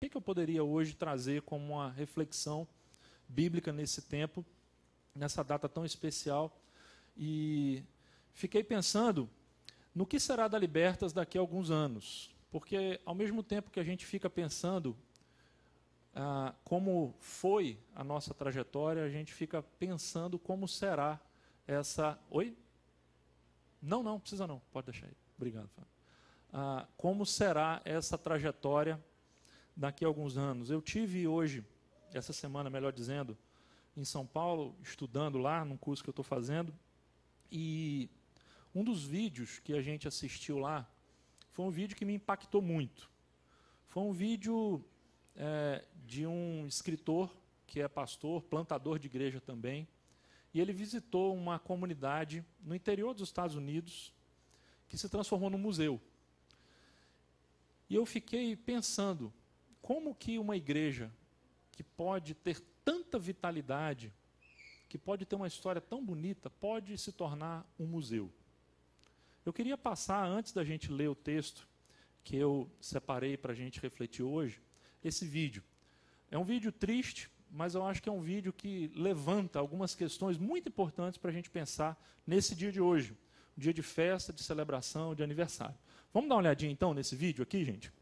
que eu poderia hoje trazer como uma reflexão bíblica nesse tempo, nessa data tão especial. E fiquei pensando no que será da Libertas daqui a alguns anos. Porque, ao mesmo tempo que a gente fica pensando como foi a nossa trajetória, a gente fica pensando como será essa... Oi? Não precisa não, pode deixar aí. Obrigado, Fábio. Como será essa trajetória daqui a alguns anos? Eu tive hoje, essa semana, melhor dizendo, em São Paulo, estudando lá, num curso que eu estou fazendo, e um dos vídeos que a gente assistiu lá foi um vídeo que me impactou muito. Foi um vídeo de um escritor que é pastor, plantador de igreja também, e ele visitou uma comunidade no interior dos Estados Unidos que se transformou num museu. E eu fiquei pensando, como que uma igreja que pode ter tanta vitalidade, que pode ter uma história tão bonita, pode se tornar um museu? Eu queria passar, antes da gente ler o texto que eu separei para a gente refletir hoje, esse vídeo. É um vídeo triste, mas eu acho que é um vídeo que levanta algumas questões muito importantes para a gente pensar nesse dia de hoje, um dia de festa, de celebração, de aniversário. Vamos dar uma olhadinha então nesse vídeo aqui, gente?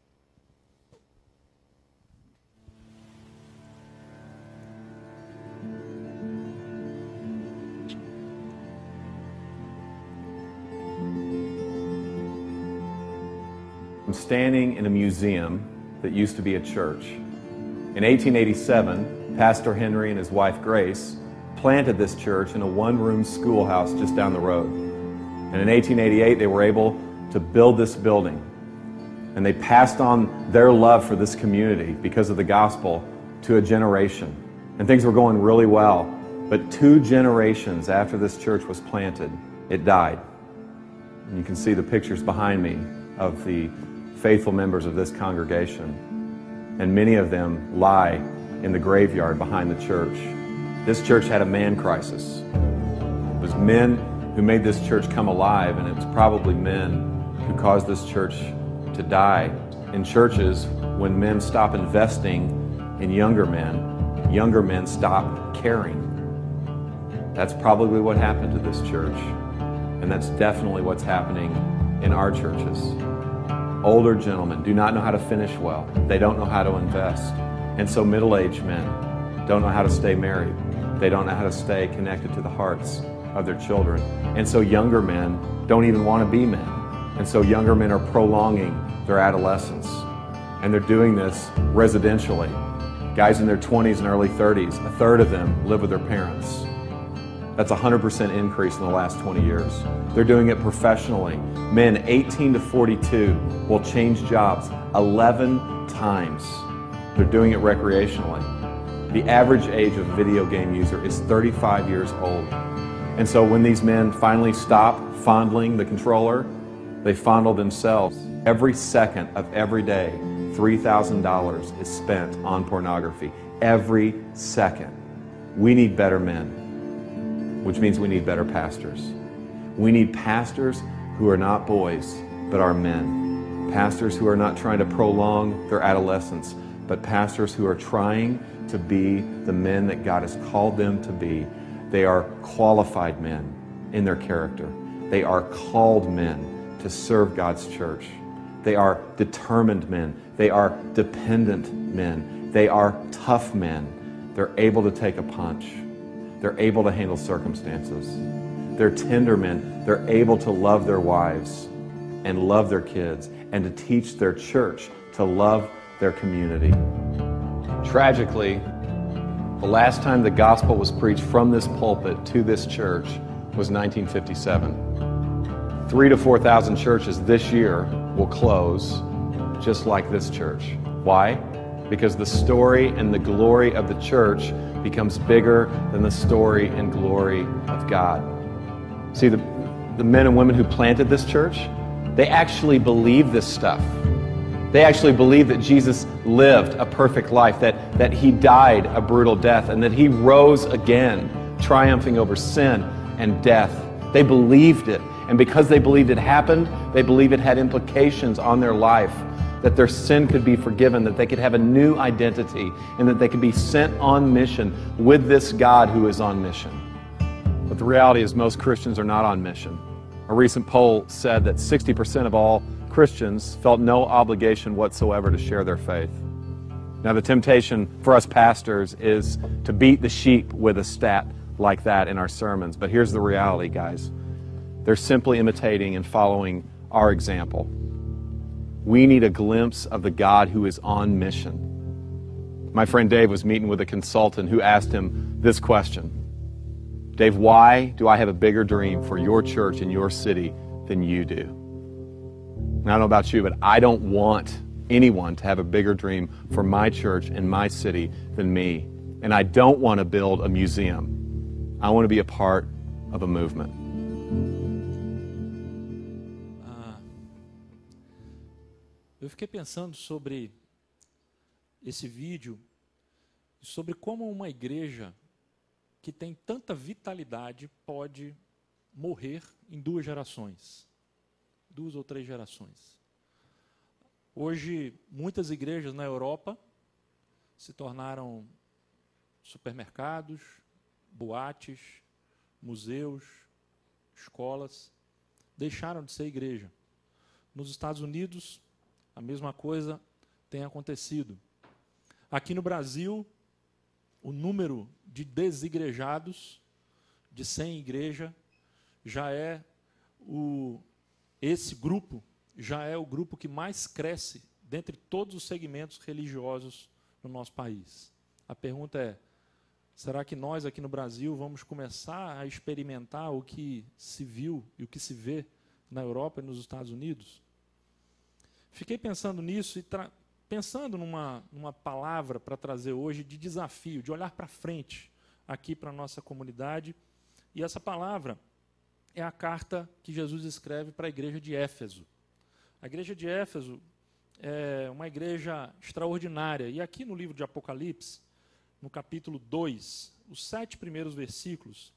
I'm standing in a museum that used to be a church. In 1887, Pastor Henry and his wife Grace planted this church in a one-room schoolhouse just down the road. And in 1888, they were able to build this building. And they passed on their love for this community because of the gospel to a generation. And things were going really well. But 2 generations after this church was planted, it died. And you can see the pictures behind me of the faithful members of this congregation. And many of them lie in the graveyard behind the church. This church had a man crisis. It was men who made this church come alive, and it was probably men who caused this church to die. In churches, when men stop investing in younger men stop caring. That's probably what happened to this church, and that's definitely what's happening in our churches. Older gentlemen do not know how to finish well. They don't know how to invest. And so middle-aged men don't know how to stay married. They don't know how to stay connected to the hearts of their children. And so younger men don't even want to be men. And so younger men are prolonging their adolescence. And they're doing this residentially. Guys in their 20s and early 30s, a third of them live with their parents. That's a 100% increase in the last 20 years. They're doing it professionally. Men 18 to 42 will change jobs 11 times. They're doing it recreationally. The average age of a video game user is 35 years old. And so when these men finally stop fondling the controller, they fondle themselves. Every second of every day, $3,000 is spent on pornography. Every second. We need better men, which means we need better pastors. We need pastors who are not boys, but are men. Pastors who are not trying to prolong their adolescence, but pastors who are trying to be the men that God has called them to be. They are qualified men in their character. They are called men to serve God's church. They are determined men. They are dependent men. They are tough men. They're able to take a punch. They're able to handle circumstances. They're tender men. They're able to love their wives and love their kids and to teach their church to love their community. Tragically, the last time the gospel was preached from this pulpit to this church was 1957. 3,000 to 4,000 churches this year will close just like this church. Why? Because the story and the glory of the church becomes bigger than the story and glory of God. See, the men and women who planted this church, they actually believe this stuff. They actually believe that Jesus lived a perfect life, that He died a brutal death, and that He rose again, triumphing over sin and death. They believed it. And because they believed it happened, they believe it had implications on their life that their sin could be forgiven, that they could have a new identity, and that they could be sent on mission with this God who is on mission. But the reality is most Christians are not on mission. A recent poll said that 60% of all Christians felt no obligation whatsoever to share their faith. Now, the temptation for us pastors is to beat the sheep with a stat like that in our sermons. But here's the reality, guys. They're simply imitating and following our example. We need a glimpse of the God who is on mission. My friend Dave was meeting with a consultant who asked him this question. Dave, why do I have a bigger dream for your church and your city than you do? And I don't know about you, but I don't want anyone to have a bigger dream for my church and my city than me. And I don't want to build a museum. I want to be a part of a movement. Eu fiquei pensando sobre esse vídeo, sobre como uma igreja que tem tanta vitalidade pode morrer em 2 gerações, 2 ou 3 gerações. Hoje, muitas igrejas na Europa se tornaram supermercados, boates, museus, escolas, deixaram de ser igreja. Nos Estados Unidos, a mesma coisa tem acontecido. Aqui no Brasil, o número de desigrejados, de 100 igrejas, já é esse grupo já é o grupo que mais cresce dentre todos os segmentos religiosos no nosso país. A pergunta é, será que nós aqui no Brasil vamos começar a experimentar o que se viu e o que se vê na Europa e nos Estados Unidos? Fiquei pensando nisso e pensando numa palavra para trazer hoje de desafio, de olhar para frente aqui para a nossa comunidade. E essa palavra é a carta que Jesus escreve para a igreja de Éfeso. A igreja de Éfeso é uma igreja extraordinária. E aqui no livro de Apocalipse, no capítulo 2, os 7 primeiros versículos,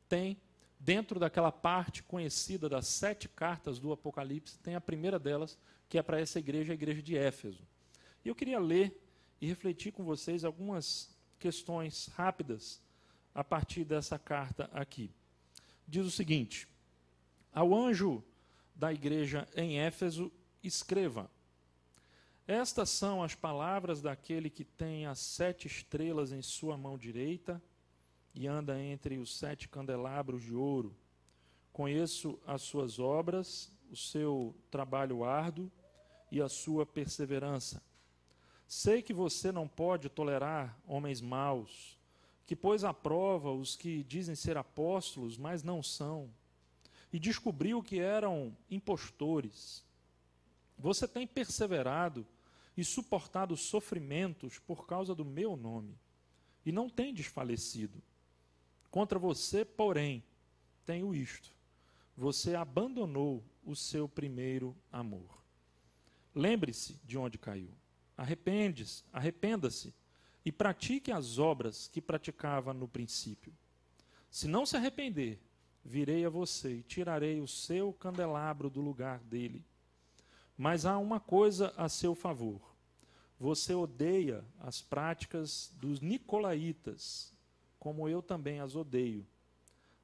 tem, dentro daquela parte conhecida das 7 cartas do Apocalipse, tem a primeira delas, que é para essa igreja, a igreja de Éfeso. E eu queria ler e refletir com vocês algumas questões rápidas a partir dessa carta aqui. Diz o seguinte: ao anjo da igreja em Éfeso, escreva: estas são as palavras daquele que tem as 7 estrelas em sua mão direita e anda entre os 7 candelabros de ouro. Conheço as suas obras, o seu trabalho árduo e a sua perseverança. Sei que você não pode tolerar homens maus, que pôs à prova os que dizem ser apóstolos, mas não são, e descobriu que eram impostores. Você tem perseverado e suportado sofrimentos por causa do meu nome, e não tem desfalecido. Contra você, porém, tenho isto: você abandonou o seu primeiro amor. Lembre-se de onde caiu. Arrependa-se e pratique as obras que praticava no princípio. Se não se arrepender, virei a você e tirarei o seu candelabro do lugar dele. Mas há uma coisa a seu favor. Você odeia as práticas dos nicolaítas, como eu também as odeio.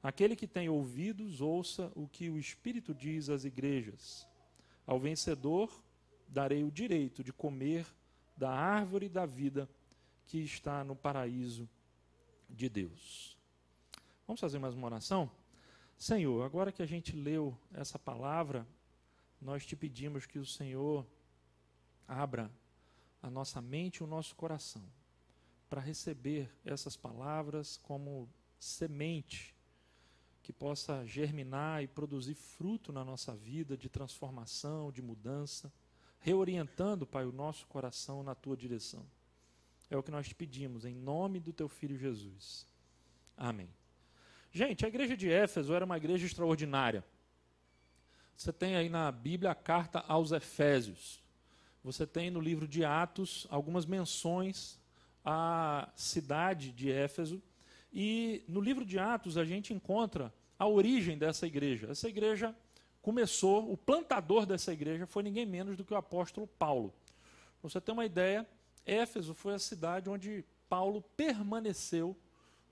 Aquele que tem ouvidos, ouça o que o Espírito diz às igrejas. Ao vencedor, darei o direito de comer da árvore da vida que está no paraíso de Deus. Vamos fazer mais uma oração? Senhor, agora que a gente leu essa palavra, nós te pedimos que o Senhor abra a nossa mente e o nosso coração para receber essas palavras como semente que possa germinar e produzir fruto na nossa vida de transformação, de mudança, reorientando, Pai, o nosso coração na Tua direção. É o que nós te pedimos, em nome do Teu Filho Jesus. Amém. Gente, a igreja de Éfeso era uma igreja extraordinária. Você tem aí na Bíblia a carta aos Efésios. Você tem no livro de Atos algumas menções à cidade de Éfeso. E no livro de Atos a gente encontra a origem dessa igreja. Essa igreja começou, o plantador dessa igreja foi ninguém menos do que o apóstolo Paulo. Para você ter uma ideia, Éfeso foi a cidade onde Paulo permaneceu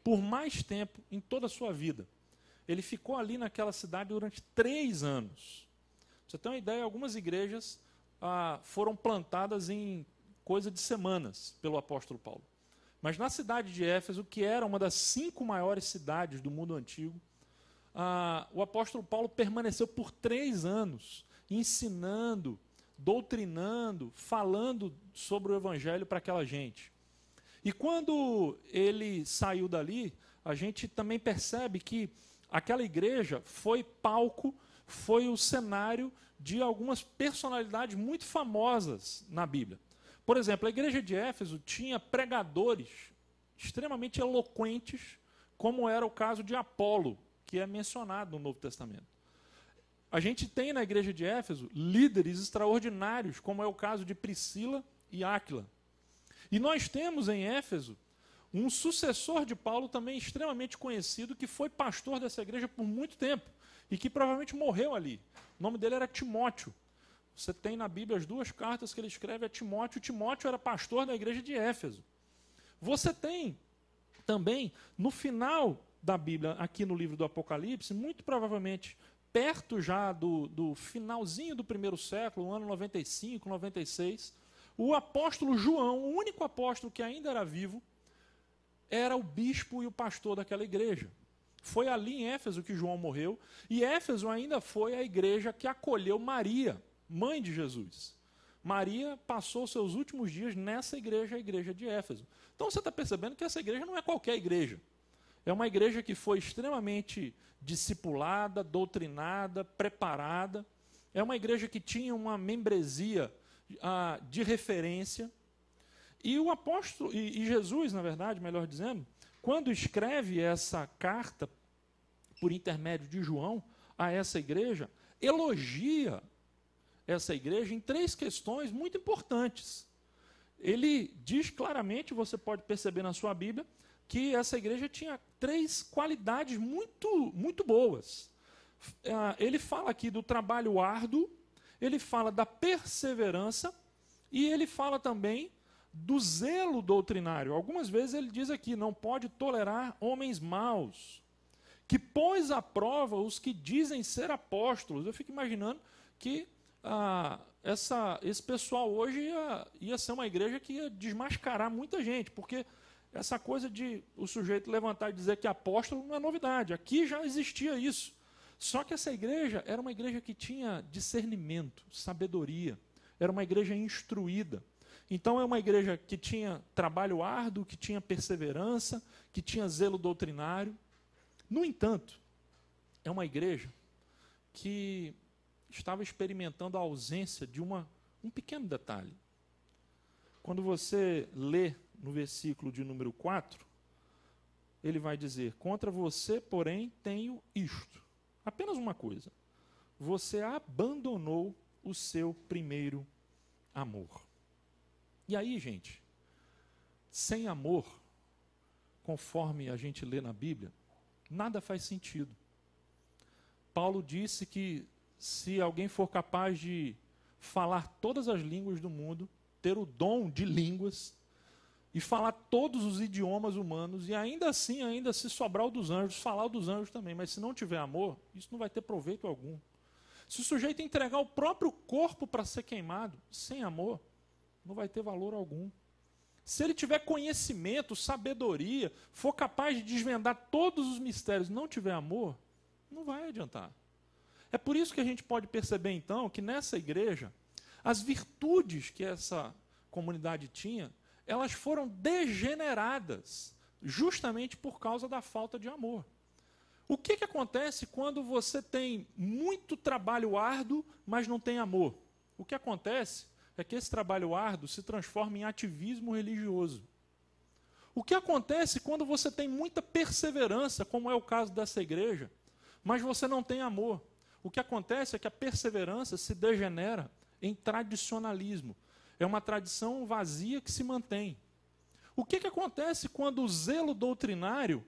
por mais tempo em toda a sua vida. Ele ficou ali naquela cidade durante 3 anos. Para você ter uma ideia, algumas igrejas foram plantadas em coisa de semanas pelo apóstolo Paulo. Mas na cidade de Éfeso, que era uma das 5 maiores cidades do mundo antigo, o apóstolo Paulo permaneceu por 3 anos, ensinando, doutrinando, falando sobre o evangelho para aquela gente. E quando ele saiu dali, a gente também percebe que aquela igreja foi palco, foi o cenário de algumas personalidades muito famosas na Bíblia. Por exemplo, a igreja de Éfeso tinha pregadores extremamente eloquentes, como era o caso de Apolo, que é mencionado no Novo Testamento. A gente tem na igreja de Éfeso líderes extraordinários, como é o caso de Priscila e Áquila. E nós temos em Éfeso um sucessor de Paulo também extremamente conhecido, que foi pastor dessa igreja por muito tempo e que provavelmente morreu ali. O nome dele era Timóteo. Você tem na Bíblia as 2 cartas que ele escreve a Timóteo. Timóteo era pastor da igreja de Éfeso. Você tem também, no final da Bíblia, aqui no livro do Apocalipse, muito provavelmente perto já do finalzinho do 1º século, ano 95, 96, o apóstolo João, o único apóstolo que ainda era vivo, era o bispo e o pastor daquela igreja. Foi ali em Éfeso que João morreu, e Éfeso ainda foi a igreja que acolheu Maria, mãe de Jesus. Maria passou seus últimos dias nessa igreja, a igreja de Éfeso. Então você está percebendo que essa igreja não é qualquer igreja. É uma igreja que foi extremamente discipulada, doutrinada, preparada. É uma igreja que tinha uma membresia de referência. E o apóstolo, e Jesus, na verdade, melhor dizendo, quando escreve essa carta, por intermédio de João, a essa igreja, elogia essa igreja em 3 questões muito importantes. Ele diz claramente, você pode perceber na sua Bíblia, que essa igreja tinha 3 qualidades muito, muito boas. Ele fala aqui do trabalho árduo, ele fala da perseverança e ele fala também do zelo doutrinário. Algumas vezes ele diz aqui, não pode tolerar homens maus, que pôs à prova os que dizem ser apóstolos. Eu fico imaginando que esse pessoal hoje ia ser uma igreja que ia desmascarar muita gente, porque essa coisa de o sujeito levantar e dizer que é apóstolo não é novidade. Aqui já existia isso. Só que essa igreja era uma igreja que tinha discernimento, sabedoria. Era uma igreja instruída. Então é uma igreja que tinha trabalho árduo, que tinha perseverança, que tinha zelo doutrinário. No entanto, é uma igreja que estava experimentando a ausência de um pequeno detalhe. Quando você lê no versículo de número 4, ele vai dizer, contra você, porém, tenho isto. Apenas uma coisa. Você abandonou o seu primeiro amor. E aí, gente, sem amor, conforme a gente lê na Bíblia, nada faz sentido. Paulo disse que se alguém for capaz de falar todas as línguas do mundo, ter o dom de línguas e falar todos os idiomas humanos, e ainda assim, ainda se sobrar o dos anjos, falar o dos anjos também, mas se não tiver amor, isso não vai ter proveito algum. Se o sujeito entregar o próprio corpo para ser queimado, sem amor, não vai ter valor algum. Se ele tiver conhecimento, sabedoria, for capaz de desvendar todos os mistérios, não tiver amor, não vai adiantar. É por isso que a gente pode perceber, então, que nessa igreja, as virtudes que essa comunidade tinha, elas foram degeneradas, justamente por causa da falta de amor. O que acontece quando você tem muito trabalho árduo, mas não tem amor? O que acontece é que esse trabalho árduo se transforma em ativismo religioso. O que acontece quando você tem muita perseverança, como é o caso dessa igreja, mas você não tem amor? O que acontece é que a perseverança se degenera em tradicionalismo. É uma tradição vazia que se mantém. O que acontece quando o zelo doutrinário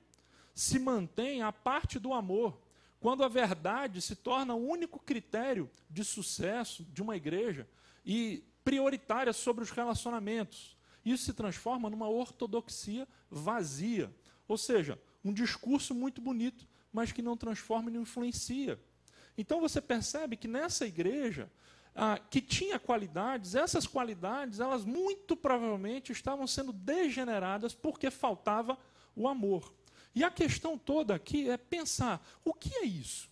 se mantém à parte do amor? Quando a verdade se torna o único critério de sucesso de uma igreja e prioritária sobre os relacionamentos. Isso se transforma numa ortodoxia vazia. Ou seja, um discurso muito bonito, mas que não transforma e não influencia. Então você percebe que nessa igreja, que tinha qualidades, essas qualidades, elas muito provavelmente estavam sendo degeneradas porque faltava o amor. E a questão toda aqui é pensar, o que é isso?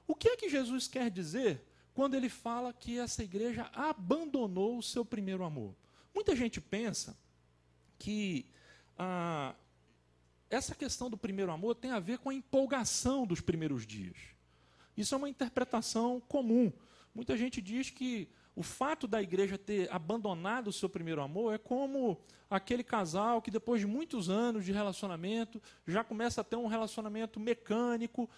O que é que Jesus quer dizer quando ele fala que essa igreja abandonou o seu primeiro amor? Muita gente pensa que essa questão do primeiro amor tem a ver com a empolgação dos primeiros dias. Isso é uma interpretação comum. Muita gente diz que o fato da igreja ter abandonado o seu primeiro amor é como aquele casal que depois de muitos anos de relacionamento já começa a ter um relacionamento mecânico,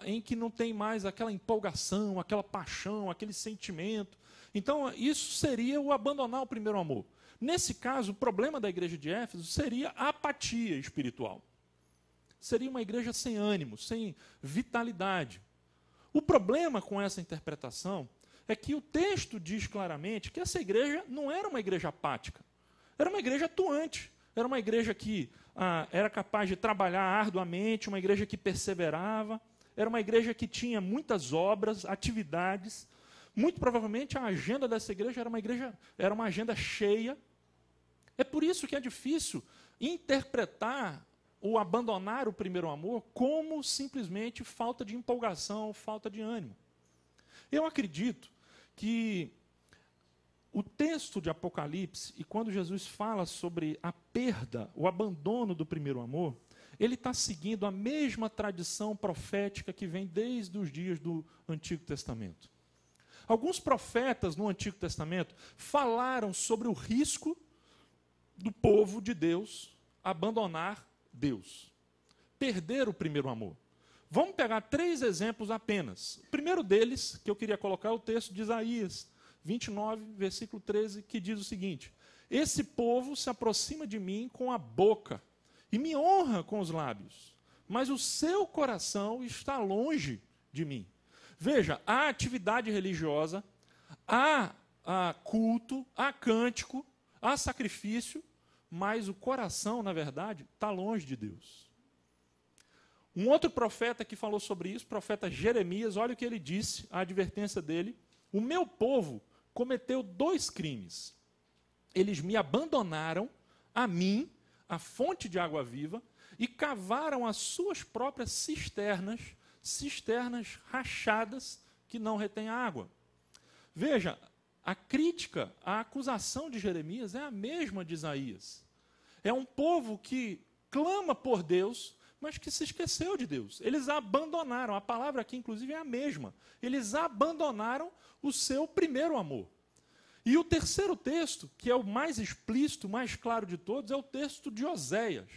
em que não tem mais aquela empolgação, aquela paixão, aquele sentimento. Então, isso seria o abandonar o primeiro amor. Nesse caso, o problema da igreja de Éfeso seria a apatia espiritual. Seria uma igreja sem ânimo, sem vitalidade. O problema com essa interpretação é que o texto diz claramente que essa igreja não era uma igreja apática. Era uma igreja atuante. Era uma igreja que era capaz de trabalhar arduamente, uma igreja que perseverava. Era uma igreja que tinha muitas obras, atividades. Muito provavelmente a agenda dessa igreja era uma agenda cheia. É por isso que é difícil interpretar o abandonar o primeiro amor como simplesmente falta de empolgação, falta de ânimo. Eu acredito que o texto de Apocalipse, e quando Jesus fala sobre a perda, o abandono do primeiro amor, ele está seguindo a mesma tradição profética que vem desde os dias do Antigo Testamento. Alguns profetas no Antigo Testamento falaram sobre o risco do povo de Deus abandonar Deus, perder o primeiro amor. Vamos pegar 3 exemplos apenas. O primeiro deles, que eu queria colocar, é o texto de Isaías 29, versículo 13, que diz o seguinte: esse povo se aproxima de mim com a boca e me honra com os lábios, mas o seu coração está longe de mim. Veja, há atividade religiosa, há culto, há cântico, há sacrifício, mas o coração, na verdade, está longe de Deus. Um outro profeta que falou sobre isso, o profeta Jeremias, olha o que ele disse, a advertência dele: o meu povo cometeu 2 crimes. Eles me abandonaram, a mim, a fonte de água viva, e cavaram as suas próprias cisternas rachadas que não retêm água. Veja, a crítica, a acusação de Jeremias é a mesma de Isaías. É um povo que clama por Deus, mas que se esqueceu de Deus. Eles abandonaram, a palavra aqui inclusive é a mesma. Eles abandonaram o seu primeiro amor. E o terceiro texto, que é o mais explícito, mais claro de todos, é o texto de Oséias.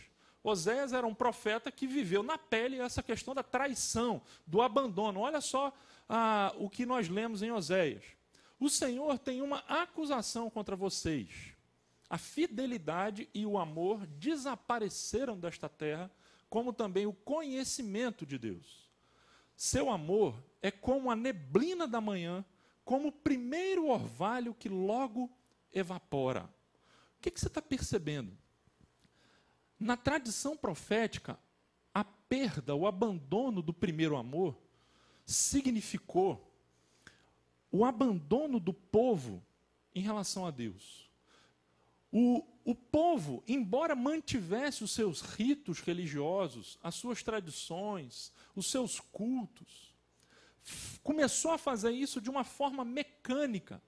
Oséias era um profeta que viveu na pele essa questão da traição, do abandono. Olha só o que nós lemos em Oséias. O Senhor tem uma acusação contra vocês. A fidelidade e o amor desapareceram desta terra, como também o conhecimento de Deus. Seu amor é como a neblina da manhã, como o primeiro orvalho que logo evapora. O que você está percebendo? Na tradição profética, a perda, o abandono do primeiro amor significou o abandono do povo em relação a Deus. O povo, embora mantivesse os seus ritos religiosos, as suas tradições, os seus cultos, começou a fazer isso de uma forma mecânica,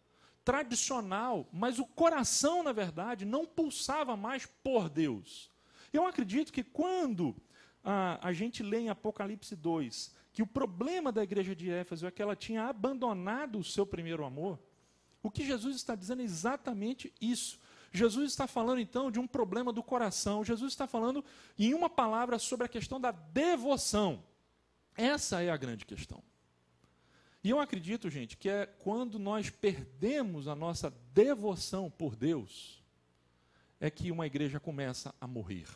tradicional, mas o coração, na verdade, não pulsava mais por Deus. Eu acredito que quando a gente lê em Apocalipse 2 que o problema da igreja de Éfeso é que ela tinha abandonado o seu primeiro amor, o que Jesus está dizendo é exatamente isso. Jesus está falando, então, de um problema do coração. Jesus está falando, em uma palavra, sobre a questão da devoção. Essa é a grande questão. E eu acredito, gente, que é quando nós perdemos a nossa devoção por Deus, é que uma igreja começa a morrer.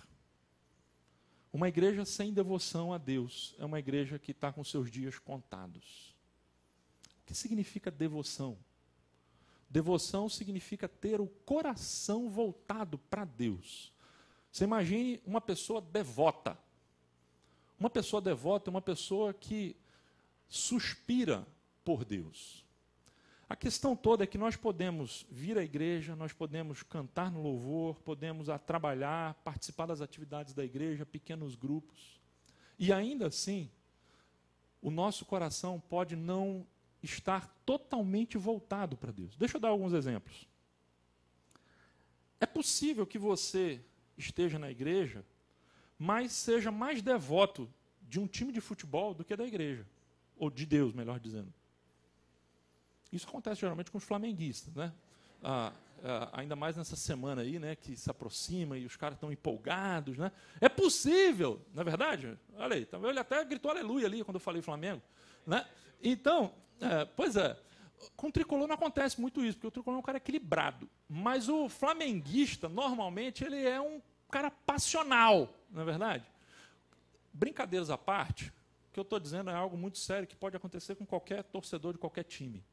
Uma igreja sem devoção a Deus é uma igreja que está com seus dias contados. O que significa devoção? Devoção significa ter o coração voltado para Deus. Você imagine uma pessoa devota. Uma pessoa devota é uma pessoa que suspira por Deus. A questão toda é que nós podemos vir à igreja, nós podemos cantar no louvor, podemos trabalhar, participar das atividades da igreja, pequenos grupos. E ainda assim, o nosso coração pode não estar totalmente voltado para Deus. Deixa eu dar alguns exemplos. É possível que você esteja na igreja, mas seja mais devoto de um time de futebol do que da igreja. Ou de Deus, melhor dizendo. Isso acontece geralmente com os flamenguistas, né? Ainda mais nessa semana aí, né, que se aproxima e os caras estão empolgados, né? É possível, não é verdade? Olha aí, ele até gritou aleluia ali quando eu falei Flamengo, né? Então, pois é, com o tricolor não acontece muito isso, porque o tricolor é um cara equilibrado. Mas o flamenguista, normalmente, ele é um cara passional, não é verdade? Brincadeiras à parte, o que eu estou dizendo é algo muito sério que pode acontecer com qualquer torcedor de qualquer time.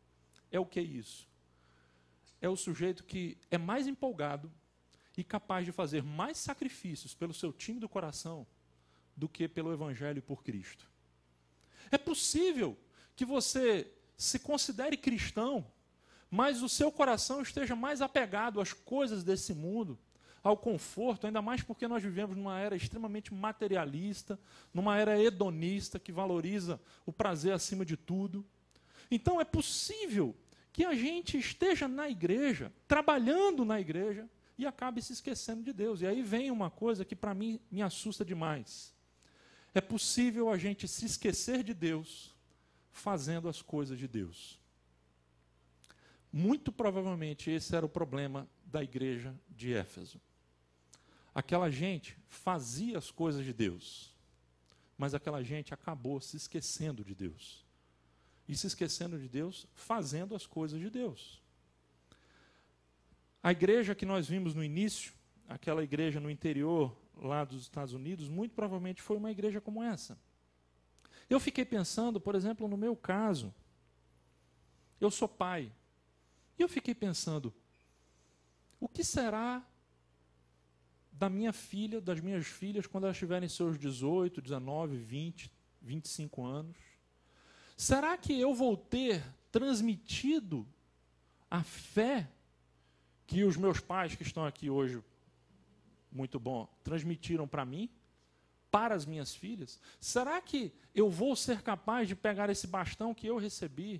É o que é isso? É o sujeito que é mais empolgado e capaz de fazer mais sacrifícios pelo seu time do coração do que pelo Evangelho e por Cristo. É possível que você se considere cristão, mas o seu coração esteja mais apegado às coisas desse mundo, ao conforto, ainda mais porque nós vivemos numa era extremamente materialista, numa era hedonista que valoriza o prazer acima de tudo. Então é possível que a gente esteja na igreja, trabalhando na igreja, e acabe se esquecendo de Deus. E aí vem uma coisa que para mim me assusta demais. É possível a gente se esquecer de Deus fazendo as coisas de Deus. Muito provavelmente esse era o problema da igreja de Éfeso. Aquela gente fazia as coisas de Deus, mas aquela gente acabou se esquecendo de Deus. E se esquecendo de Deus, fazendo as coisas de Deus. A igreja que nós vimos no início, aquela igreja no interior lá dos Estados Unidos, muito provavelmente foi uma igreja como essa. Eu fiquei pensando, por exemplo, no meu caso, eu sou pai, e eu fiquei pensando, o que será da minha filha, das minhas filhas, quando elas tiverem seus 18, 19, 20, 25 anos? Será que eu vou ter transmitido a fé que os meus pais que estão aqui hoje, muito bom, transmitiram para mim, para as minhas filhas? Será que eu vou ser capaz de pegar esse bastão que eu recebi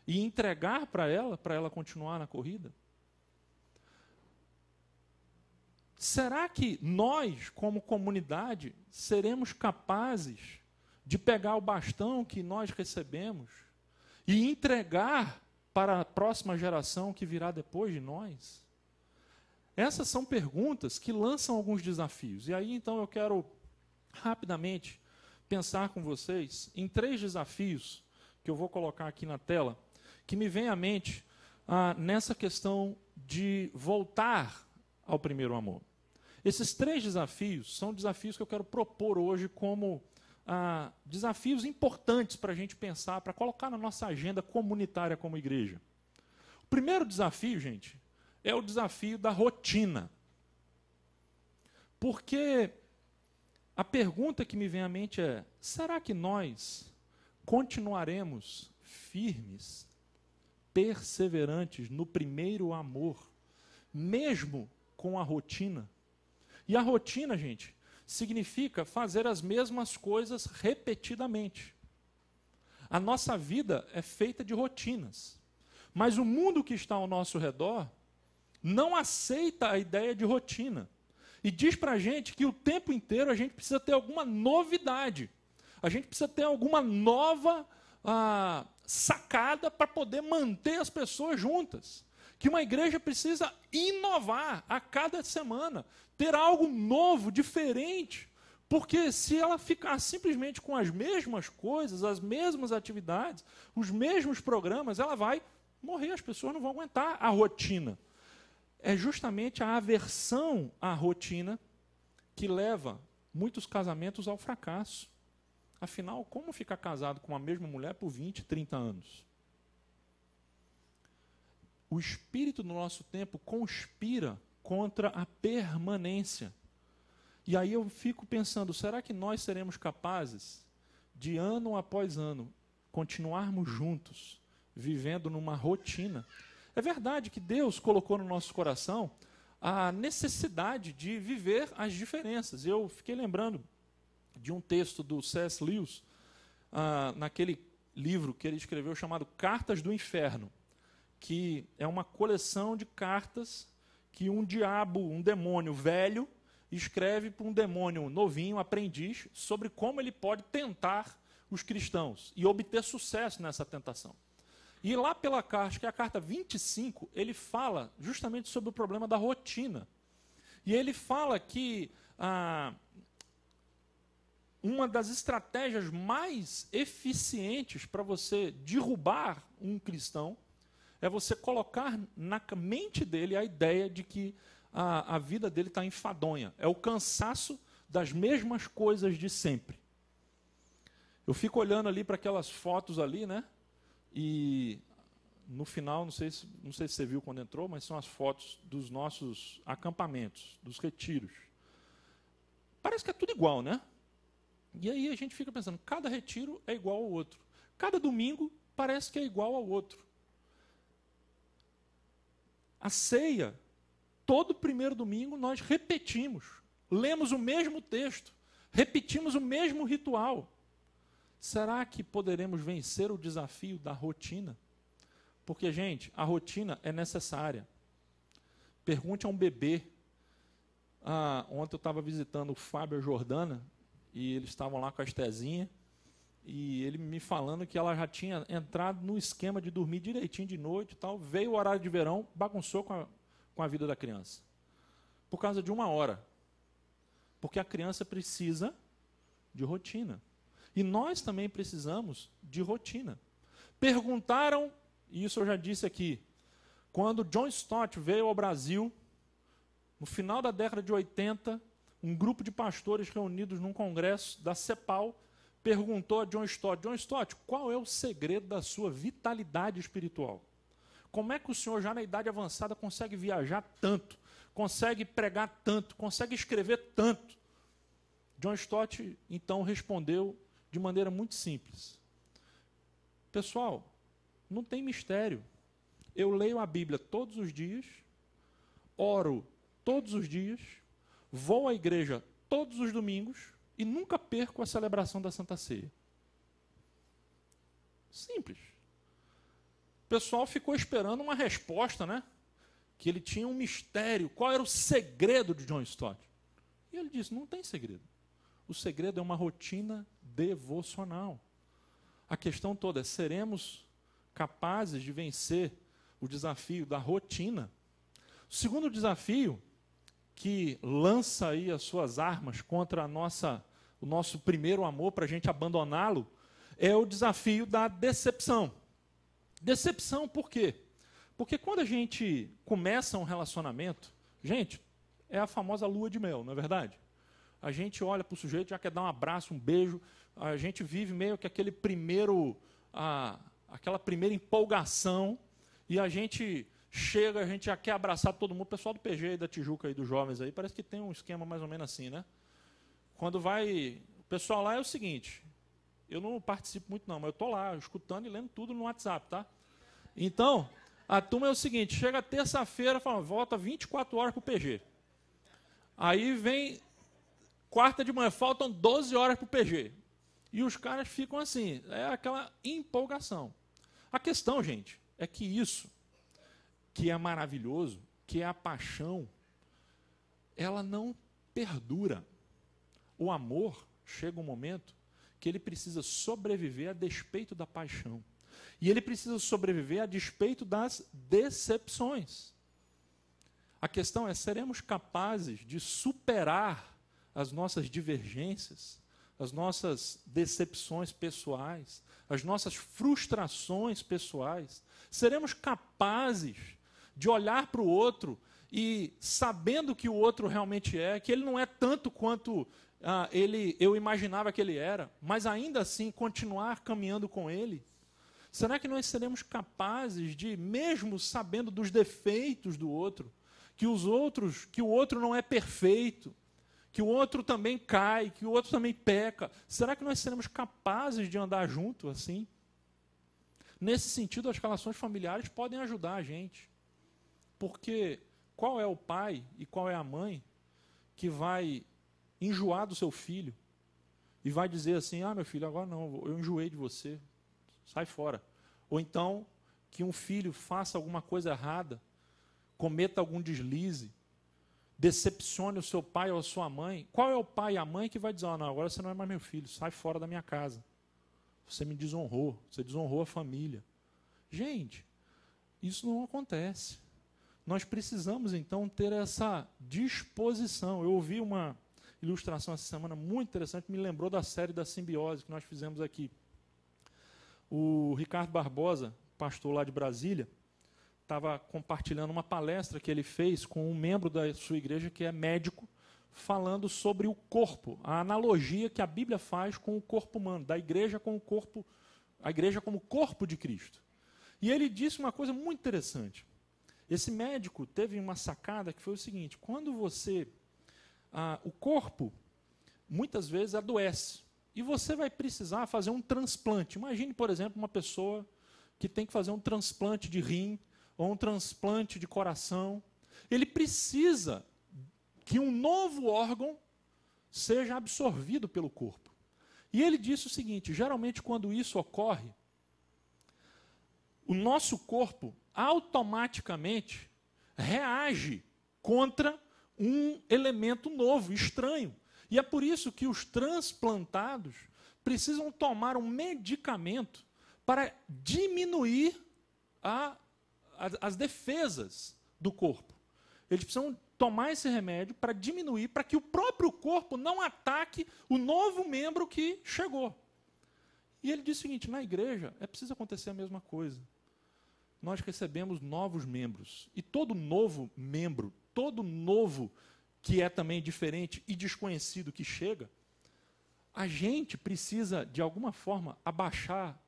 e entregar para ela continuar na corrida? Será que nós, como comunidade, seremos capazes de pegar o bastão que nós recebemos e entregar para a próxima geração que virá depois de nós? Essas são perguntas que lançam alguns desafios. E aí, então, eu quero rapidamente pensar com vocês em 3 desafios que eu vou colocar aqui na tela, que me vem à mente nessa questão de voltar ao primeiro amor. Esses 3 desafios são desafios que eu quero propor hoje como desafios importantes para a gente pensar, para colocar na nossa agenda comunitária como igreja. O primeiro desafio, gente, é o desafio da rotina. Porque a pergunta que me vem à mente é, será que nós continuaremos firmes, perseverantes no primeiro amor, mesmo com a rotina? E a rotina, gente, significa fazer as mesmas coisas repetidamente. A nossa vida é feita de rotinas. Mas o mundo que está ao nosso redor não aceita a ideia de rotina. E diz para a gente que o tempo inteiro a gente precisa ter alguma novidade. A gente precisa ter alguma nova sacada para poder manter as pessoas juntas. Que uma igreja precisa inovar a cada semana, ter algo novo, diferente. Porque se ela ficar simplesmente com as mesmas coisas, as mesmas atividades, os mesmos programas, ela vai morrer, as pessoas não vão aguentar a rotina. É justamente a aversão à rotina que leva muitos casamentos ao fracasso. Afinal, como ficar casado com a mesma mulher por 20, 30 anos? o espírito do nosso tempo conspira contra a permanência. E aí eu fico pensando, será que nós seremos capazes de, ano após ano, continuarmos juntos, vivendo numa rotina? É verdade que Deus colocou no nosso coração a necessidade de viver as diferenças. Eu fiquei lembrando de um texto do C.S. Lewis, naquele livro que ele escreveu chamado Cartas do Inferno, que é uma coleção de cartas que um demônio velho, escreve para um demônio novinho, aprendiz, sobre como ele pode tentar os cristãos e obter sucesso nessa tentação. E lá pela carta, que é a carta 25, ele fala justamente sobre o problema da rotina. E ele fala que uma das estratégias mais eficientes para você derrubar um cristão é você colocar na mente dele a ideia de que a vida dele está enfadonha. É o cansaço das mesmas coisas de sempre. Eu fico olhando ali para aquelas fotos ali, né? E no final, não sei se você viu quando entrou, mas são as fotos dos nossos acampamentos, dos retiros. Parece que é tudo igual, né? E aí a gente fica pensando, cada retiro é igual ao outro. Cada domingo parece que é igual ao outro. A ceia, todo primeiro domingo nós repetimos, lemos o mesmo texto, repetimos o mesmo ritual. Será que poderemos vencer o desafio da rotina? Porque, gente, a rotina é necessária. Pergunte a um bebê. Ontem eu estava visitando o Fábio e a Jordana, e eles estavam lá com a Estezinha, e ele me falando que ela já tinha entrado no esquema de dormir direitinho de noite e tal. Veio o horário de verão, bagunçou com a vida da criança. Por causa de 1 hora. Porque a criança precisa de rotina. E nós também precisamos de rotina. Perguntaram, e isso eu já disse aqui, quando John Stott veio ao Brasil, no final da década de 80, um grupo de pastores reunidos num congresso da CEPAL perguntou a John Stott, qual é o segredo da sua vitalidade espiritual? Como é que o senhor, já na idade avançada, consegue viajar tanto, consegue pregar tanto, consegue escrever tanto? John Stott, então, respondeu de maneira muito simples. Pessoal, não tem mistério. Eu leio a Bíblia todos os dias, oro todos os dias, vou à igreja todos os domingos e nunca perco a celebração da Santa Ceia. Simples. O pessoal ficou esperando uma resposta, né? Que ele tinha um mistério. Qual era o segredo de John Stott? E ele disse, não tem segredo. O segredo é uma rotina devocional. A questão toda é, seremos capazes de vencer o desafio da rotina? O segundo desafio, que lança aí as suas armas contra o nosso primeiro amor, para a gente abandoná-lo, é o desafio da decepção. Decepção por quê? Porque quando a gente começa um relacionamento, gente, é a famosa lua de mel, não é verdade? A gente olha para o sujeito, já quer dar um abraço, um beijo, a gente vive meio que aquela primeira empolgação, e a gente chega, a gente já quer abraçar todo mundo. O pessoal do PG, da Tijuca, aí, dos jovens, aí, parece que tem um esquema mais ou menos assim, né? Quando vai... O pessoal lá é o seguinte, eu não participo muito não, mas eu estou lá, escutando e lendo tudo no WhatsApp, tá? Então, a turma é o seguinte, chega terça-feira, fala, volta 24 horas para o PG. Aí vem quarta de manhã, faltam 12 horas para o PG. E os caras ficam assim, é aquela empolgação. A questão, gente, é que isso, que é maravilhoso, que é a paixão, ela não perdura. O amor chega um momento que ele precisa sobreviver a despeito da paixão. E ele precisa sobreviver a despeito das decepções. A questão é, seremos capazes de superar as nossas divergências, as nossas decepções pessoais, as nossas frustrações pessoais? Seremos capazes de olhar para o outro e, sabendo que o outro realmente é, que ele não é tanto quanto eu imaginava que ele era, mas ainda assim continuar caminhando com ele? Será que nós seremos capazes de, mesmo sabendo dos defeitos do outro, que o outro não é perfeito, que o outro também cai, que o outro também peca, será que nós seremos capazes de andar junto assim? Nesse sentido, as relações familiares podem ajudar a gente. Porque qual é o pai e qual é a mãe que vai enjoar do seu filho e vai dizer assim, meu filho, agora não, eu enjoei de você, sai fora. Ou então, que um filho faça alguma coisa errada, cometa algum deslize, decepcione o seu pai ou a sua mãe. Qual é o pai e a mãe que vai dizer, não, agora você não é mais meu filho, sai fora da minha casa. Você me desonrou, você desonrou a família. Gente, isso não acontece. Nós precisamos, então, ter essa disposição. Eu ouvi uma ilustração essa semana muito interessante, me lembrou da série da simbiose que nós fizemos aqui. O Ricardo Barbosa, pastor lá de Brasília, estava compartilhando uma palestra que ele fez com um membro da sua igreja que é médico, falando sobre o corpo, a analogia que a Bíblia faz com o corpo humano, da igreja com o corpo, a igreja como corpo de Cristo. E ele disse uma coisa muito interessante. Esse médico teve uma sacada que foi o seguinte: quando o corpo muitas vezes adoece e você vai precisar fazer um transplante. Imagine, por exemplo, uma pessoa que tem que fazer um transplante de rim ou um transplante de coração. Ele precisa que um novo órgão seja absorvido pelo corpo. E ele disse o seguinte: geralmente quando isso ocorre, o nosso corpo automaticamente reage contra um elemento novo, estranho. E é por isso que os transplantados precisam tomar um medicamento para diminuir as defesas do corpo. Eles precisam tomar esse remédio para diminuir, para que o próprio corpo não ataque o novo membro que chegou. E ele disse o seguinte: na igreja é preciso acontecer a mesma coisa. Nós recebemos novos membros. E todo novo membro, todo novo que é também diferente e desconhecido que chega, a gente precisa, de alguma forma, abaixar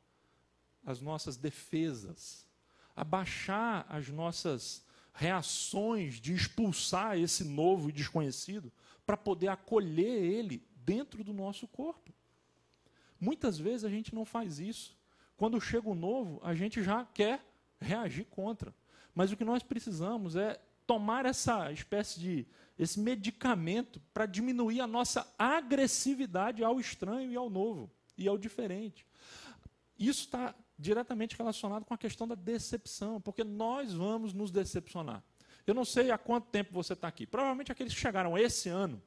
as nossas defesas, abaixar as nossas reações de expulsar esse novo e desconhecido para poder acolher ele dentro do nosso corpo. Muitas vezes a gente não faz isso. Quando chega o novo, a gente já quer reagir contra. Mas o que nós precisamos é tomar esse medicamento para diminuir a nossa agressividade ao estranho e ao novo, e ao diferente. Isso está diretamente relacionado com a questão da decepção, porque nós vamos nos decepcionar. Eu não sei há quanto tempo você está aqui. Provavelmente aqueles que chegaram esse ano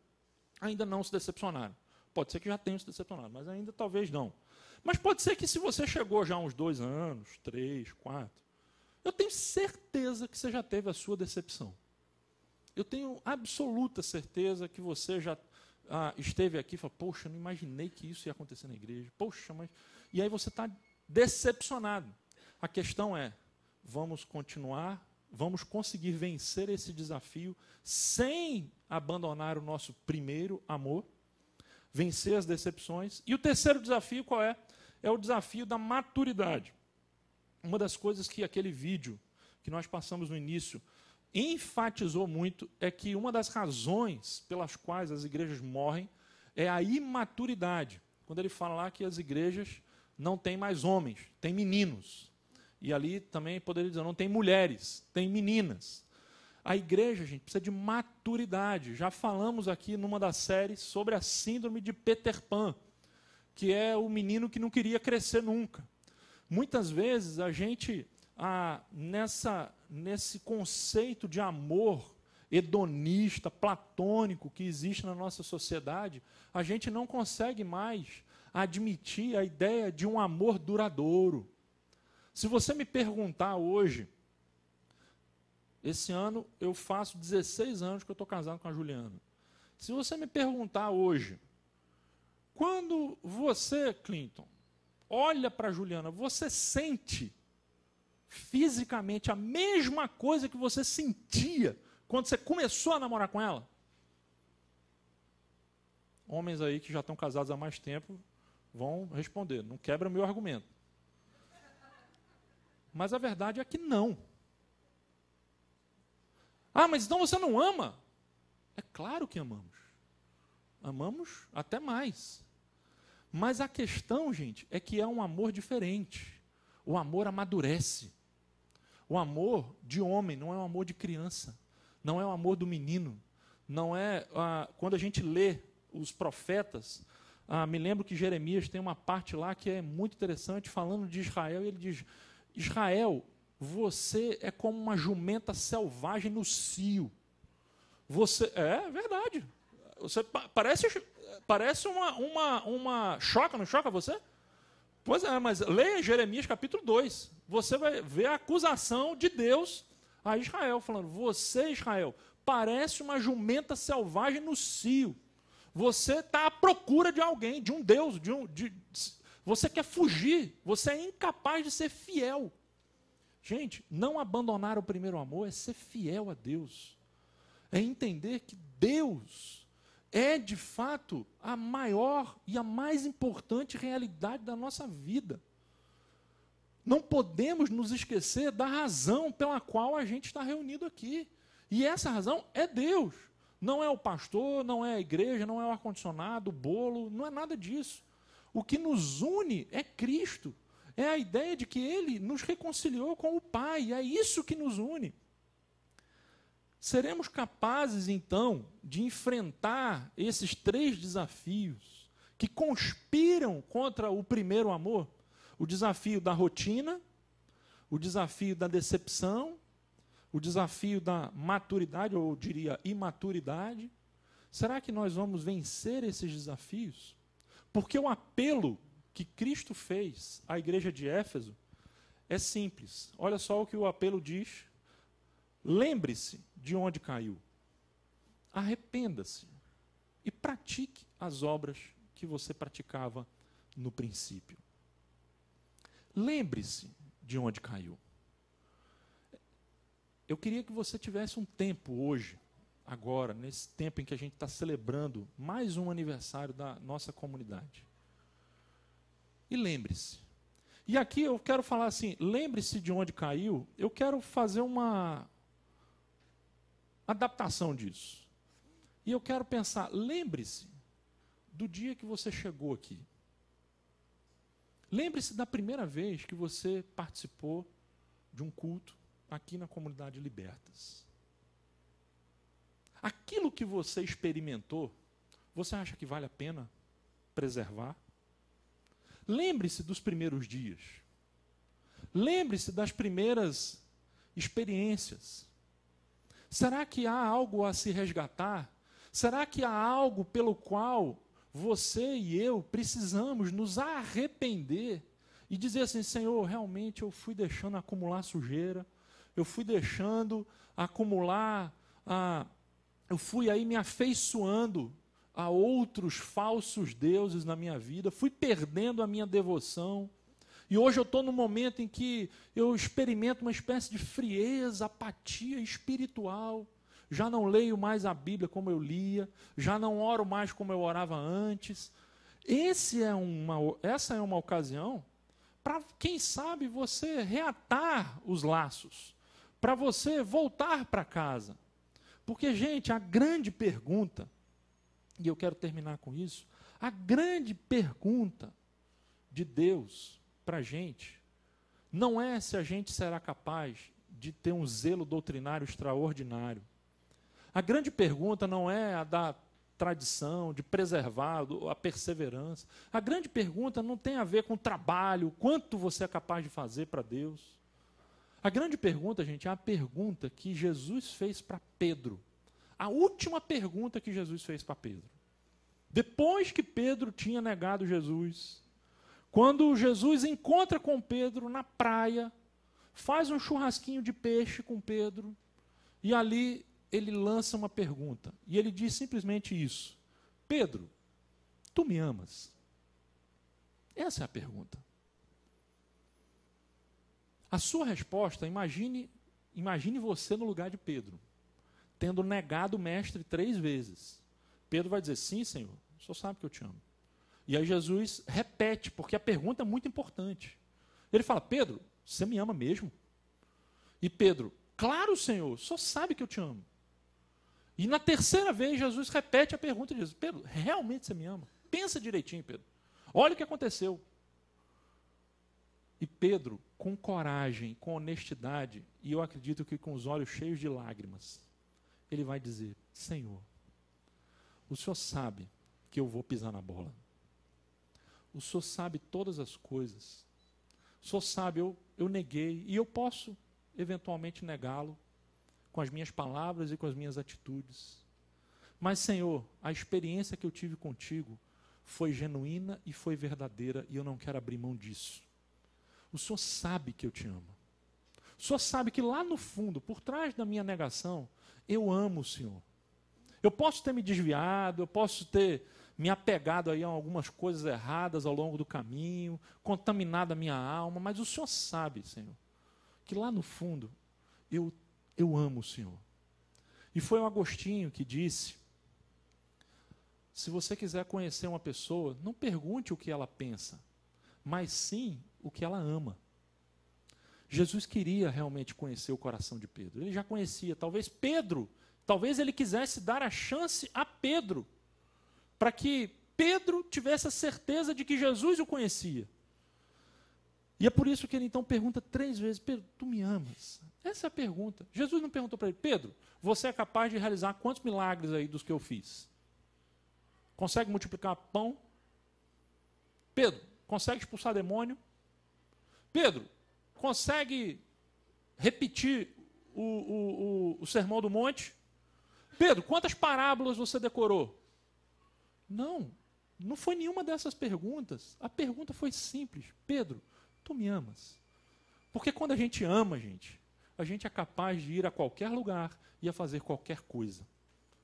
ainda não se decepcionaram. Pode ser que já tenham se decepcionado, mas ainda talvez não. Mas pode ser que se você chegou já há uns 2 anos, 3, 4, eu tenho certeza que você já teve a sua decepção. Eu tenho absoluta certeza que você já esteve aqui e falou: poxa, eu não imaginei que isso ia acontecer na igreja. Poxa, mas... E aí você está decepcionado. A questão é, vamos continuar, vamos conseguir vencer esse desafio sem abandonar o nosso primeiro amor, vencer as decepções. E o terceiro desafio qual é? É o desafio da maturidade. Uma das coisas que aquele vídeo que nós passamos no início enfatizou muito é que uma das razões pelas quais as igrejas morrem é a imaturidade. Quando ele fala lá que as igrejas não têm mais homens, tem meninos. E ali também poderia dizer, não tem mulheres, tem meninas. A igreja, gente, precisa de maturidade. Já falamos aqui numa das séries sobre a síndrome de Peter Pan, que é o menino que não queria crescer nunca. Muitas vezes a gente, nesse conceito de amor hedonista, platônico que existe na nossa sociedade, a gente não consegue mais admitir a ideia de um amor duradouro. Se você me perguntar hoje, esse ano eu faço 16 anos que eu estou casado com a Juliana. Se você me perguntar hoje, quando você, Clinton, olha para a Juliana, você sente fisicamente a mesma coisa que você sentia quando você começou a namorar com ela? Homens aí que já estão casados há mais tempo vão responder, não quebra meu argumento. mas a verdade é que não. Ah, mas então você não ama? É claro que amamos. Amamos até mais. Mas a questão, gente, é que é um amor diferente. O amor amadurece. O amor de homem não é um amor de criança. Não é o amor do menino. Não é... quando a gente lê os profetas, me lembro que Jeremias tem uma parte lá que é muito interessante, falando de Israel, e ele diz, Israel, você é como uma jumenta selvagem no cio. Você... É verdade. Você parece uma... Choca, não choca você? Pois é, mas leia Jeremias capítulo 2. Você vai ver a acusação de Deus a Israel, falando, você, Israel, parece uma jumenta selvagem no cio. Você está à procura de alguém, de um Deus, você quer fugir, você é incapaz de ser fiel. Gente, não abandonar o primeiro amor é ser fiel a Deus. É entender que Deus é, de fato, a maior e a mais importante realidade da nossa vida. Não podemos nos esquecer da razão pela qual a gente está reunido aqui. E essa razão é Deus. Não é o pastor, não é a igreja, não é o ar-condicionado, o bolo, não é nada disso. O que nos une é Cristo. É a ideia de que Ele nos reconciliou com o Pai. É isso que nos une. Seremos capazes, então, de enfrentar esses 3 desafios que conspiram contra o primeiro amor? O desafio da rotina, o desafio da decepção, o desafio da maturidade, ou eu diria imaturidade. Será que nós vamos vencer esses desafios? Porque o apelo que Cristo fez à igreja de Éfeso é simples. Olha só o que o apelo diz. Lembre-se de onde caiu. Arrependa-se e pratique as obras que você praticava no princípio. Lembre-se de onde caiu. Eu queria que você tivesse um tempo hoje, agora, nesse tempo em que a gente está celebrando mais um aniversário da nossa comunidade. E lembre-se. E aqui eu quero falar assim, lembre-se de onde caiu, eu quero fazer uma adaptação disso. E eu quero pensar, lembre-se do dia que você chegou aqui. Lembre-se da primeira vez que você participou de um culto aqui na comunidade Libertas. Aquilo que você experimentou, você acha que vale a pena preservar? Lembre-se dos primeiros dias. Lembre-se das primeiras experiências. Será que há algo a se resgatar? Será que há algo pelo qual você e eu precisamos nos arrepender e dizer assim, Senhor, realmente eu fui deixando acumular sujeira, eu fui deixando acumular, eu fui aí me afeiçoando a outros falsos deuses na minha vida, fui perdendo a minha devoção, e hoje eu estou num momento em que eu experimento uma espécie de frieza, apatia espiritual, já não leio mais a Bíblia como eu lia, já não oro mais como eu orava antes. Essa é uma ocasião para, quem sabe, você reatar os laços, para você voltar para casa. Porque, gente, a grande pergunta, e eu quero terminar com isso, a grande pergunta de Deus para a gente, não é se a gente será capaz de ter um zelo doutrinário extraordinário. A grande pergunta não é a da tradição, de preservar a perseverança. A grande pergunta não tem a ver com o trabalho, quanto você é capaz de fazer para Deus. A grande pergunta, gente, é a pergunta que Jesus fez para Pedro. A última pergunta que Jesus fez para Pedro. Depois que Pedro tinha negado Jesus, quando Jesus encontra com Pedro na praia, faz um churrasquinho de peixe com Pedro, e ali ele lança uma pergunta. E ele diz simplesmente isso. Pedro, tu me amas? Essa é a pergunta. A sua resposta, imagine você no lugar de Pedro, tendo negado o mestre 3 vezes. Pedro vai dizer, sim, Senhor, o Senhor sabe que eu te amo. E aí Jesus repete, porque a pergunta é muito importante. Ele fala, Pedro, Você me ama mesmo? E Pedro, claro, Senhor, o Senhor sabe que eu te amo. E na terceira vez, Jesus repete a pergunta e diz, Pedro, realmente você me ama? Pensa direitinho, Pedro. Olha o que aconteceu. E Pedro, com coragem, com honestidade, e eu acredito que com os olhos cheios de lágrimas, ele vai dizer, Senhor, o Senhor sabe que eu vou pisar na bola. O Senhor sabe todas as coisas. O Senhor sabe, eu neguei, e eu posso eventualmente negá-lo com as minhas palavras e com as minhas atitudes. Mas, Senhor, a experiência que eu tive contigo foi genuína e foi verdadeira, e eu não quero abrir mão disso. O Senhor sabe que eu te amo. O Senhor sabe que lá no fundo, por trás da minha negação, eu amo o Senhor. Eu posso ter me desviado, eu posso ter me apegado aí a algumas coisas erradas ao longo do caminho, contaminado a minha alma, mas o Senhor sabe, Senhor, que lá no fundo eu amo o Senhor. E foi o Agostinho que disse, se você quiser conhecer uma pessoa, não pergunte o que ela pensa, mas sim o que ela ama. Jesus queria realmente conhecer o coração de Pedro. Ele já conhecia. Talvez ele quisesse dar a chance a Pedro, para que Pedro tivesse a certeza de que Jesus o conhecia. E é por isso que ele então pergunta 3 vezes, Pedro, tu me amas? Essa é a pergunta. Jesus não perguntou para ele, Pedro, você é capaz de realizar quantos milagres aí dos que eu fiz? Consegue multiplicar pão? Pedro, consegue expulsar demônio? Pedro, consegue repetir o Sermão do Monte? Pedro, quantas parábolas você decorou? Não foi nenhuma dessas perguntas. A pergunta foi simples. Pedro, tu me amas? Porque quando a gente ama, a gente é capaz de ir a qualquer lugar e a fazer qualquer coisa.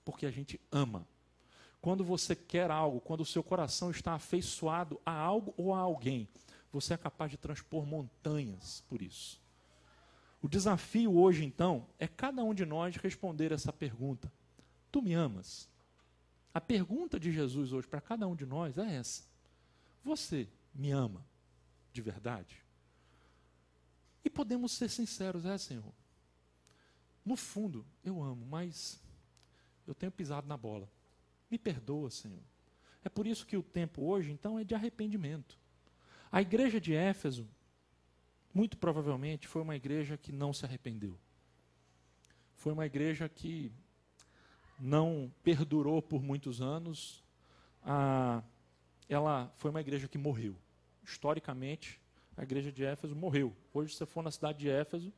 Porque a gente ama. Quando você quer algo, quando o seu coração está afeiçoado a algo ou a alguém, você é capaz de transpor montanhas por isso. O desafio hoje, então, é cada um de nós responder essa pergunta. Tu me amas? A pergunta de Jesus hoje para cada um de nós é essa. Você me ama de verdade? E podemos ser sinceros, Senhor. No fundo, eu amo, mas eu tenho pisado na bola. Me perdoa, Senhor. É por isso que o tempo hoje, então, é de arrependimento. A igreja de Éfeso, muito provavelmente, foi uma igreja que não se arrependeu. Foi uma igreja que não perdurou por muitos anos. Ela foi uma igreja que morreu. Historicamente, a igreja de Éfeso morreu. Hoje, se você for na cidade de Éfeso,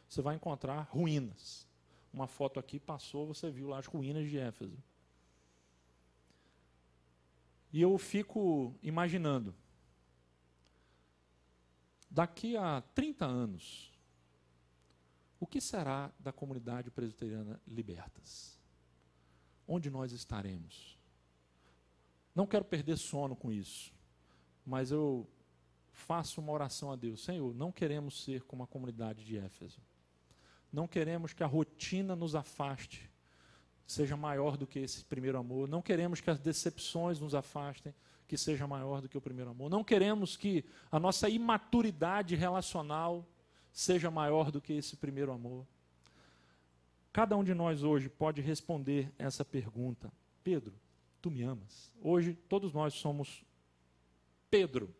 você vai encontrar ruínas. Uma foto aqui passou, você viu lá as ruínas de Éfeso. E eu fico imaginando, daqui a 30 anos, o que será da comunidade presbiteriana Libertas? Onde nós estaremos? Não quero perder sono com isso, mas eu faço uma oração a Deus. Senhor, não queremos ser como a comunidade de Éfeso. Não queremos que a rotina nos afaste, seja maior do que esse primeiro amor. Não queremos que as decepções nos afastem, que seja maior do que o primeiro amor. Não queremos que a nossa imaturidade relacional seja maior do que esse primeiro amor. Cada um de nós hoje pode responder essa pergunta. Pedro, tu me amas? Hoje todos nós somos Pedro.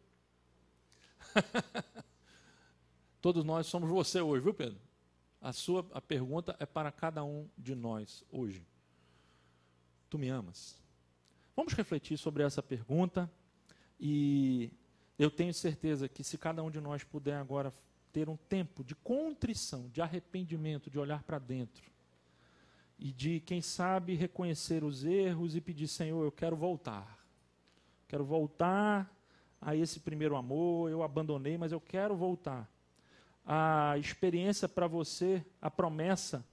Todos nós somos você hoje, viu, Pedro? A pergunta é para cada um de nós hoje. Tu me amas? Vamos refletir sobre essa pergunta e eu tenho certeza que se cada um de nós puder agora ter um tempo de contrição, de arrependimento, de olhar para dentro e de, quem sabe, reconhecer os erros e pedir, Senhor, eu quero voltar. Quero voltar a esse primeiro amor, eu abandonei, mas eu quero voltar. A experiência para você, a promessa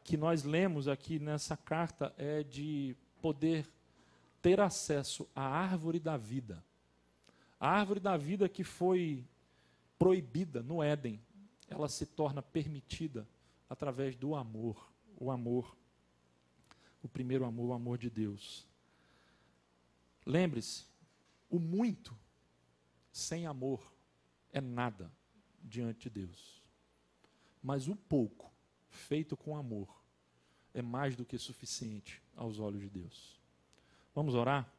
que nós lemos aqui nessa carta é de poder ter acesso à árvore da vida. A árvore da vida que foi proibida no Éden, ela se torna permitida através do amor. O amor, o primeiro amor, o amor de Deus. Lembre-se, o muito sem amor é nada. diante de Deus. Mas o pouco, feito com amor, é mais do que suficiente aos olhos de Deus. Vamos orar?